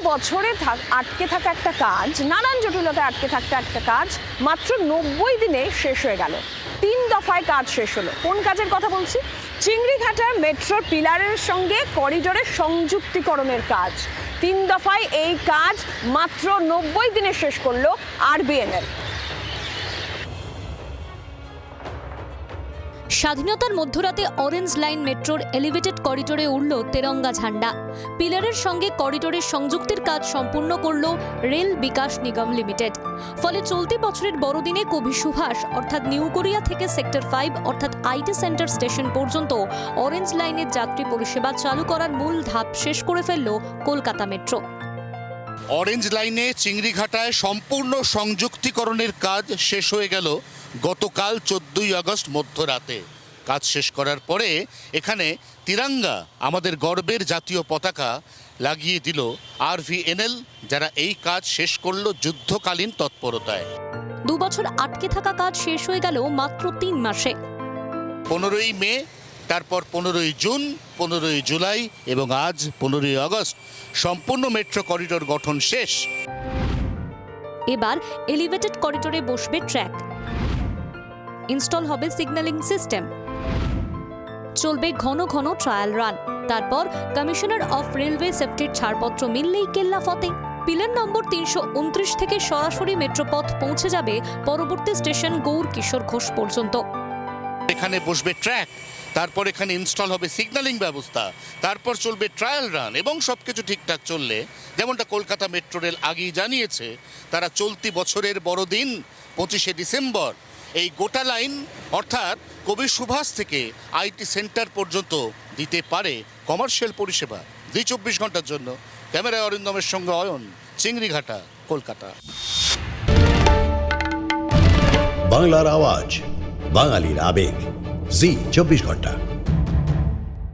বছরে আটকে থাকা একটা কাজ, নানান জটিলতায় আটকে থাকতে একটা কাজ মাত্র 90 দিনে শেষ হয়ে গেল। 3 দফায় কাজ শেষ হলো। কোন কাজের কথা বলছি? চিংড়িঘাটার মেট্রোর পিলারের সঙ্গে করিডোরের সংযুক্তিকরণের কাজ। 3 দফায় এই কাজ মাত্র 90 দিনে শেষ করলো আরবিএনএল। স্বাধীনতার মধ্যরাতে অরেঞ্জ লাইন মেট্রোর এলিভেটেড করিডোরে উড়ল তেরঙ্গা ঝান্ডা। পিলারের সঙ্গে করিডোরের সংযুক্তির কাজ সম্পূর্ণ করল রেল বিকাশ নিগম লিমিটেড। ফলে চলতি বছরের বড়দিনে কবি সুভাষ অর্থাৎ নিউ কোরিয়া থেকে সেক্টর 5 অর্থাৎ আইটি সেন্টার স্টেশন পর্যন্ত অরেঞ্জ লাইনের যাত্রী পরিষেবা চালু করার মূল ধাপ শেষ করে ফেলল কলকাতা মেট্রো। অরেঞ্জ লাইনে চিংড়িঘাটায় সম্পূর্ণ সংযুক্তিকরণের কাজ শেষ হয়ে গেল গতকাল 14ই আগস্ট মধ্যরাতে। কাজ শেষ করার পরে এখানে তিরঙ্গা, আমাদের গর্বের জাতীয় পতাকা লাগিয়ে দিল আরভিএনএল, যারা এই কাজ শেষ করলো যুদ্ধকালীন তৎপরতায়। 2 বছর আটকে থাকা কাজ শেষ হয়ে গেল মাত্র 3 মাসে। 15ই মে, তারপর 15ই জুন, 15ই জুলাই এবং আজ 15ই আগস্ট সম্পূর্ণ মেট্রো করিডোর গঠন শেষ। এবার এলিভেটেড করিডোরে বসবে ট্র্যাক, ইনস্টল হবে সিগন্যালিং সিস্টেম, চলবে ঘন ঘন ট্রায়াল রান। তারপর কমিশনার অফ রেলওয়ে সেফটির ছাড়পত্র মিললেই কেল্লা ফতে। পিলার নম্বর 329 থেকে সরাসরি মেট্রোপথ পৌঁছে যাবে পরবর্তী স্টেশন গৌর কিশোর ঘোষ পর্যন্ত। এখানে বসবে ট্র্যাক, তারপর এখানে ইনস্টল হবে সিগন্যালিং ব্যবস্থা, তারপর চলবে ট্রায়াল রান এবং সবকিছু ঠিকঠাক চললে, যেমনটা কলকাতা মেট্রো রেল আগেই জানিয়েছে, তারা চলতি বছরের বড়দিন 25শে ডিসেম্বর এই গোটা লাইন অর্থাৎ কবি সুভাষ থেকে আইটি সেন্টার পর্যন্ত দিতে পারে কমার্শিয়াল পরিষেবা। 24 ঘন্টার জন্য ক্যামেরায় অরিন্দমের সঙ্গে অয়ন, চিংড়িঘাটা, কলকাতা। বাংলার আওয়াজ, বাঙালির আবেগ, জি 24 ঘন্টা।